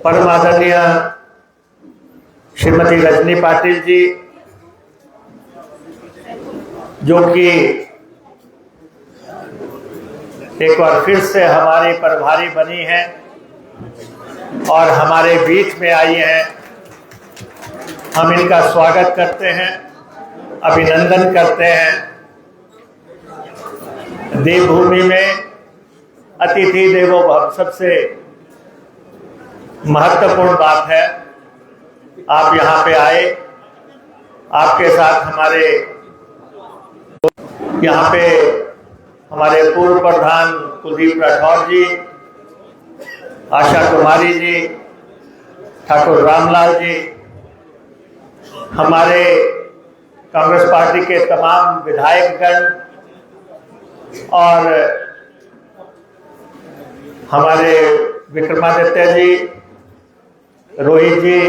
परम आदरणीय श्रीमती रजनी पाटिल जी, जो कि एक बार फिर से हमारी प्रभारी बनी हैं और हमारे बीच में आई हैं। हम इनका स्वागत करते हैं, अभिनंदन करते हैं। देवभूमि में अतिथि देवो भव सबसे महत्वपूर्ण बात है। आप यहाँ पे आए, आपके साथ हमारे यहाँ पे हमारे पूर्व प्रधान कुलदीप राठौर जी, आशा कुमारी जी, ठाकुर रामलाल जी, हमारे कांग्रेस पार्टी के तमाम विधायकगण और हमारे विक्रमादित्य जी, रोहित जी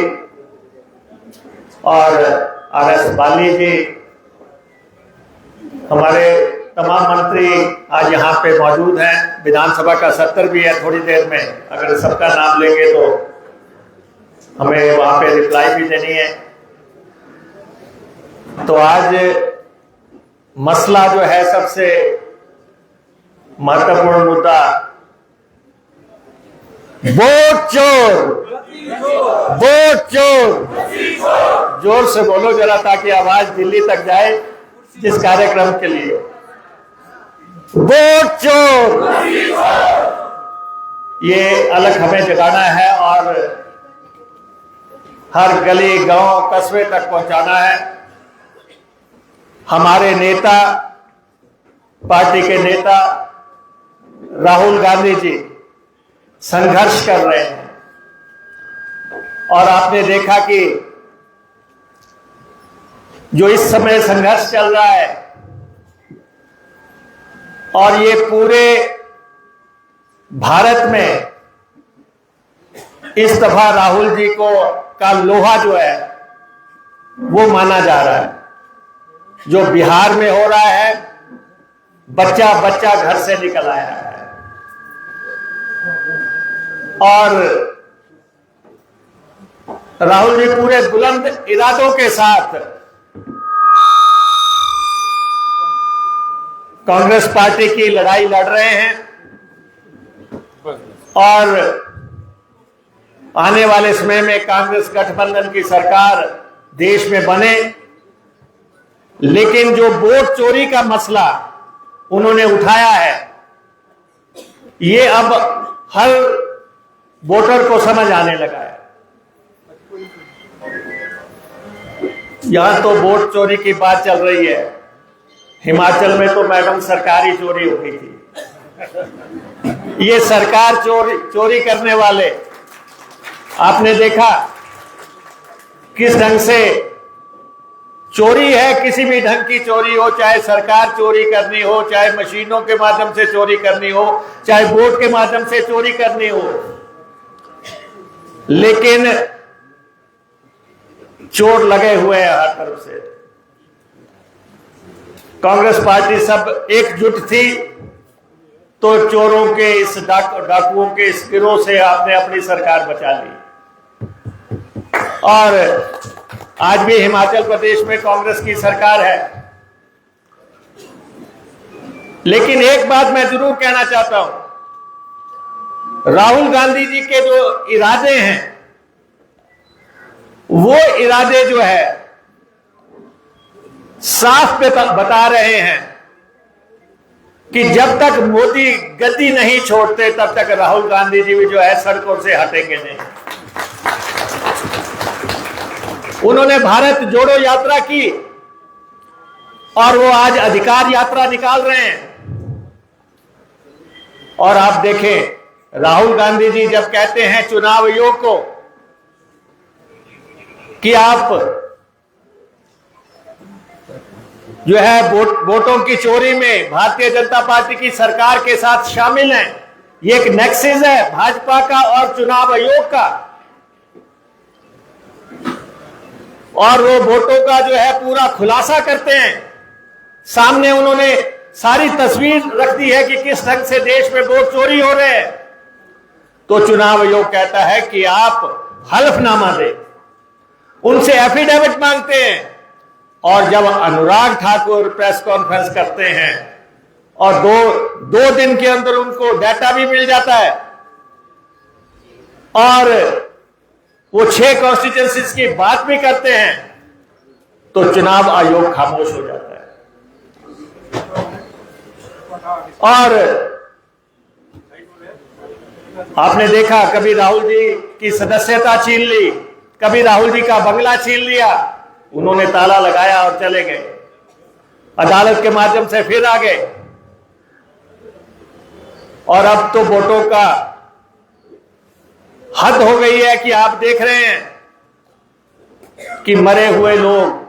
और आर.एस. बाली जी, हमारे तमाम मंत्री आज यहाँ पे मौजूद हैं। विधानसभा का सत्र भी है थोड़ी देर में, अगर सबका नाम लेंगे तो हमें वहाँ पे रिप्लाई भी देनी है। तो आज मसला जो है, सबसे महत्वपूर्ण मुद्दा, वोट चोर, वोट चोर। जोर से बोलो जरा, ताकि आवाज दिल्ली तक जाए जिस कार्यक्रम के लिए। वोट चोर, ये अलग हमें जगाना है और हर गली गांव कस्बे तक पहुंचाना है। हमारे नेता, पार्टी के नेता राहुल गांधी जी संघर्ष कर रहे हैं और आपने देखा कि जो इस समय संघर्ष चल रहा है, और ये पूरे भारत में इस दफा राहुल जी को का लोहा जो है वो माना जा रहा है। जो बिहार में हो रहा है, बच्चा बच्चा घर से निकल आया है और राहुल जी पूरे बुलंद इरादों के साथ कांग्रेस पार्टी की लड़ाई लड़ रहे हैं और आने वाले समय में कांग्रेस गठबंधन की सरकार देश में बने। लेकिन जो वोट चोरी का मसला उन्होंने उठाया है, ये अब हर वोटर को समझ आने लगा है। यहां तो वोट चोरी की बात चल रही है, हिमाचल में तो मैडम सरकारी चोरी हो गई थी। ये सरकार चोरी करने वाले आपने देखा किस ढंग से चोरी है। किसी भी ढंग की चोरी हो, चाहे सरकार चोरी करनी हो, चाहे मशीनों के माध्यम से चोरी करनी हो, चाहे वोट के माध्यम से चोरी करनी हो, लेकिन चोर लगे हुए हैं हर तरफ से। कांग्रेस पार्टी सब एकजुट थी तो चोरों के इस डाकुओं के इस गिरोह से आपने अपनी सरकार बचा ली। और आज भी हिमाचल प्रदेश में कांग्रेस की सरकार है। लेकिन एक बात मैं जरूर कहना चाहता हूं, राहुल गांधी जी के जो इरादे हैं, वो इरादे जो है साफ बता रहे हैं कि जब तक मोदी गद्दी नहीं छोड़ते तब तक राहुल गांधी जी भी जो है सड़कों से हटेंगे नहीं। उन्होंने भारत जोड़ो यात्रा की और वो आज अधिकार यात्रा निकाल रहे हैं। और आप देखें, राहुल गांधी जी जब कहते हैं चुनाव आयोग को कि आप जो है वोटों की चोरी में भारतीय जनता पार्टी की सरकार के साथ शामिल हैं, ये एक नेक्सस है भाजपा का और चुनाव आयोग का। और वो वोटों का जो है पूरा खुलासा करते हैं। सामने उन्होंने सारी तस्वीर रख दी है कि किस ढंग से देश में वोट चोरी हो रहे हैं, तो चुनाव आयोग कहता है कि आप हलफनामा दें, उनसे एफिडेविट मांगते हैं। और जब अनुराग ठाकुर प्रेस कॉन्फ्रेंस करते हैं और दो दिन के अंदर उनको डाटा भी मिल जाता है और वो 6 कॉन्स्टिट्यूएंसीज की बात भी करते हैं, तो चुनाव आयोग खामोश हो जाता है। और आपने देखा, कभी राहुल जी की सदस्यता छीन ली, कभी राहुल जी का बंगला छीन लिया, उन्होंने ताला लगाया और चले गए, अदालत के माध्यम से फिर आ गए। और अब तो वोटों का हद हो गई है कि आप देख रहे हैं कि मरे हुए लोग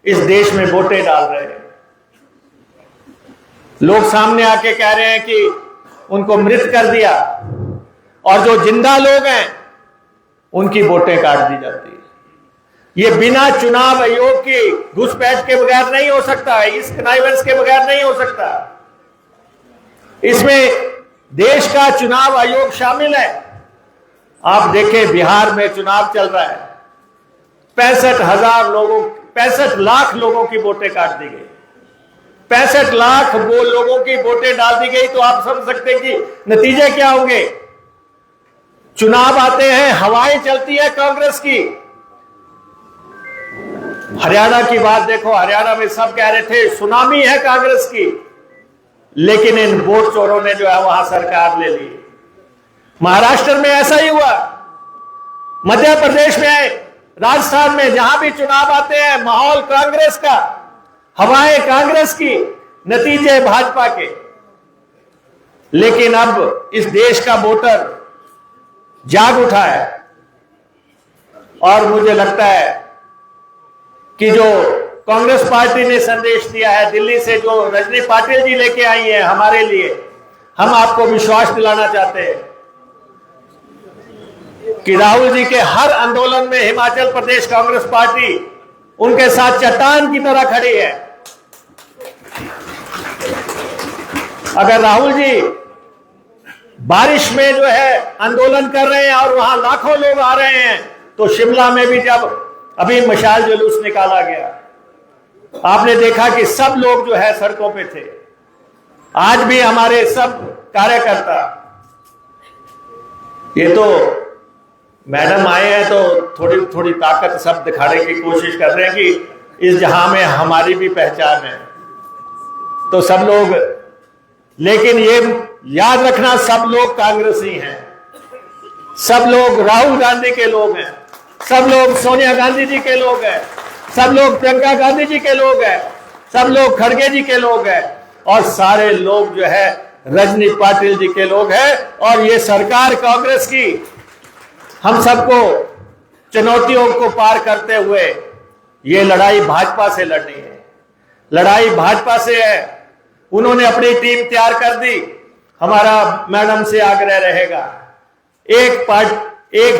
इस देश में वोटें डाल रहे हैं। लोग सामने आके कह रहे हैं कि उनको मृत कर दिया, और जो जिंदा लोग हैं उनकी वोटें काट दी जाती है। ये बिना चुनाव आयोग की घुसपैठ के बगैर नहीं हो सकता, इस कनाइवेंस के बगैर नहीं हो सकता। इसमें देश का चुनाव आयोग शामिल है। आप देखें, बिहार में चुनाव चल रहा है, 65 लाख लोगों की वोटें काट दी गई, 65 लाख वो लोगों की वोटें डाल दी गई। तो आप समझ सकते हैं कि नतीजे क्या होंगे। चुनाव आते हैं, हवाएं चलती है कांग्रेस की। हरियाणा की बात देखो, हरियाणा में सब कह रहे थे सुनामी है कांग्रेस की, लेकिन इन वोट चोरों ने जो है वहां सरकार ले ली। महाराष्ट्र में ऐसा ही हुआ, मध्य प्रदेश में, राजस्थान में, जहां भी चुनाव आते हैं माहौल कांग्रेस का, हवाएं कांग्रेस की, नतीजे भाजपा के। लेकिन अब इस देश का वोटर जाग उठा है और मुझे लगता है कि जो कांग्रेस पार्टी ने संदेश दिया है दिल्ली से, जो रजनी पाटिल जी लेके आई हैं हमारे लिए, हम आपको विश्वास दिलाना चाहते हैं कि राहुल जी के हर आंदोलन में हिमाचल प्रदेश कांग्रेस पार्टी उनके साथ चट्टान की तरह खड़ी है। अगर राहुल जी बारिश में जो है आंदोलन कर रहे हैं और वहां लाखों लोग आ रहे हैं, तो शिमला में भी जब अभी मशाल जुलूस निकाला गया, आपने देखा कि सब लोग जो है सड़कों पे थे। आज भी हमारे सब कार्यकर्ता, ये तो मैडम आए हैं तो थोड़ी थोड़ी ताकत सब दिखाने की कोशिश कर रहे हैं कि इस जहां में हमारी भी पहचान है, तो सब लोग, लेकिन ये याद रखना सब लोग कांग्रेसी हैं, सब लोग राहुल गांधी के लोग हैं, सब लोग सोनिया गांधी जी के लोग हैं, सब लोग प्रियंका गांधी जी के लोग हैं, सब लोग खड़गे जी के लोग हैं, और सारे लोग जो है रजनी पाटिल जी के लोग हैं। और ये सरकार कांग्रेस की हम सबको चुनौतियों को पार करते हुए ये लड़ाई भाजपा से लड़नी है, लड़ाई भाजपा से है। उन्होंने अपनी टीम तैयार कर दी, हमारा मैडम से आग्रह रहेगा, एक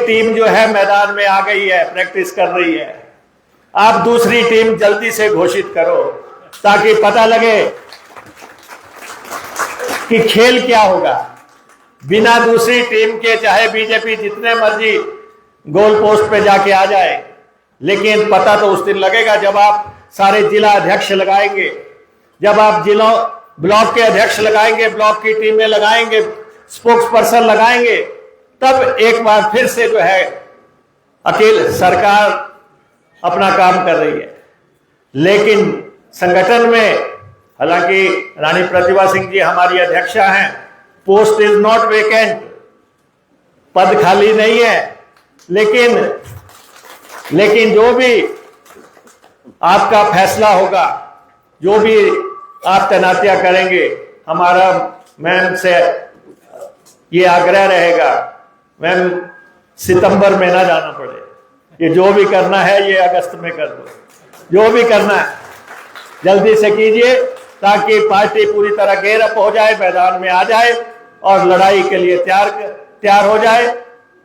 टीम जो है मैदान में आ गई है, प्रैक्टिस कर रही है, आप दूसरी टीम जल्दी से घोषित करो ताकि पता लगे कि खेल क्या होगा। बिना दूसरी टीम के चाहे बीजेपी जितने मर्जी गोल पोस्ट पे जाके आ जाए, लेकिन पता तो उस दिन लगेगा जब आप सारे जिला अध्यक्ष लगाएंगे, जब आप जिला ब्लॉक के अध्यक्ष लगाएंगे, ब्लॉक की टीमें लगाएंगे, स्पोक्स पर्सन लगाएंगे, तब एक बार फिर से जो है अकेले सरकार अपना काम कर रही है। लेकिन संगठन में, हालांकि रानी प्रतिभा सिंह जी हमारी अध्यक्षा हैं, पोस्ट इज नॉट वेकेंट, पद खाली नहीं है, लेकिन जो भी आपका फैसला होगा, जो भी आप तैनातियां करेंगे, हमारा मैम से ये आग्रह रहेगा, मैम सितंबर में ना जाना पड़े, ये जो भी करना है ये अगस्त में कर दो, जो भी करना है जल्दी से कीजिए ताकि पार्टी पूरी तरह गेयर अप हो जाए, मैदान में आ जाए और लड़ाई के लिए तैयार हो जाए।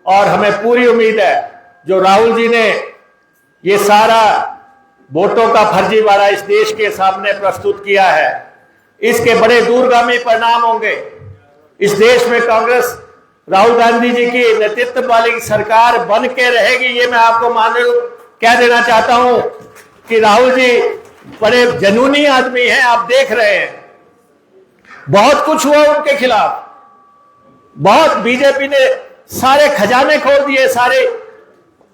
और हमें पूरी उम्मीद है जो राहुल जी ने ये सारा वोटों का फर्जीवाड़ा इस देश के सामने प्रस्तुत किया है, इसके बड़े दूरगामी परिणाम होंगे। इस देश में कांग्रेस राहुल गांधी जी की नेतृत्व वाली सरकार बन के रहेगी, ये मैं आपको कह देना चाहता हूं कि राहुल जी बड़े जनूनी आदमी हैं। आप देख रहे हैं बहुत कुछ हुआ उनके खिलाफ, बहुत बीजेपी ने सारे खजाने खोल दिए, सारे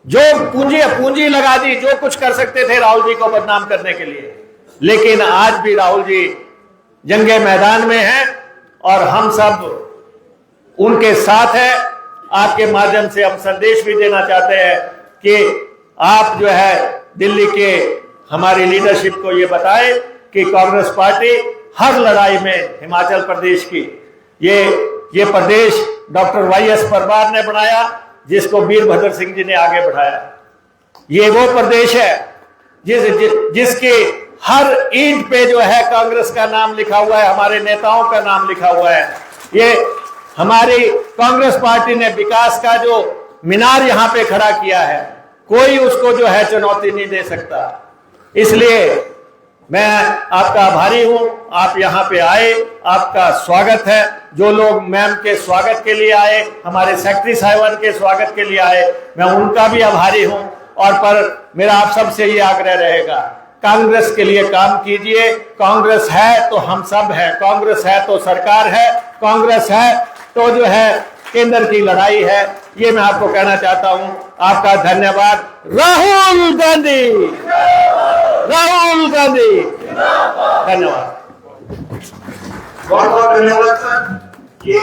जो पूंजी लगा दी, जो कुछ कर सकते थे राहुल जी को बदनाम करने के लिए। लेकिन आज भी राहुल जी जंगे मैदान में हैं और हम सब उनके साथ हैं। आपके माध्यम से हम संदेश भी देना चाहते हैं कि आप जो है दिल्ली के हमारी लीडरशिप को ये बताएं कि कांग्रेस पार्टी हर लड़ाई में हिमाचल प्रदेश की ये प्रदेश डॉक्टर वाईएस परमार ने बनाया, जिसको वीरभद्र सिंह जी ने आगे बढ़ाया। ये वो प्रदेश है जिसके हर ईंट पे जो है कांग्रेस का नाम लिखा हुआ है, हमारे नेताओं का नाम लिखा हुआ है। ये हमारी कांग्रेस पार्टी ने विकास का जो मीनार यहां पे खड़ा किया है, कोई उसको जो है चुनौती नहीं दे सकता। इसलिए मैं आपका आभारी हूं, आप यहां पे आए, आपका स्वागत है। जो लोग मैम के स्वागत के लिए आए, हमारे सेक्रेटरी साहिबान के स्वागत के लिए आए, मैं उनका भी आभारी हूं। और पर मेरा आप सबसे ये आग्रह रहेगा, कांग्रेस के लिए काम कीजिए। कांग्रेस है तो हम सब हैं, कांग्रेस है तो सरकार है, कांग्रेस है तो जो है केंद्र की लड़ाई है। ये मैं आपको कहना चाहता हूं। आपका धन्यवाद। राहुल गांधी, राहुल गांधी, धन्यवाद। बहुत बहुत धन्यवाद सर। ये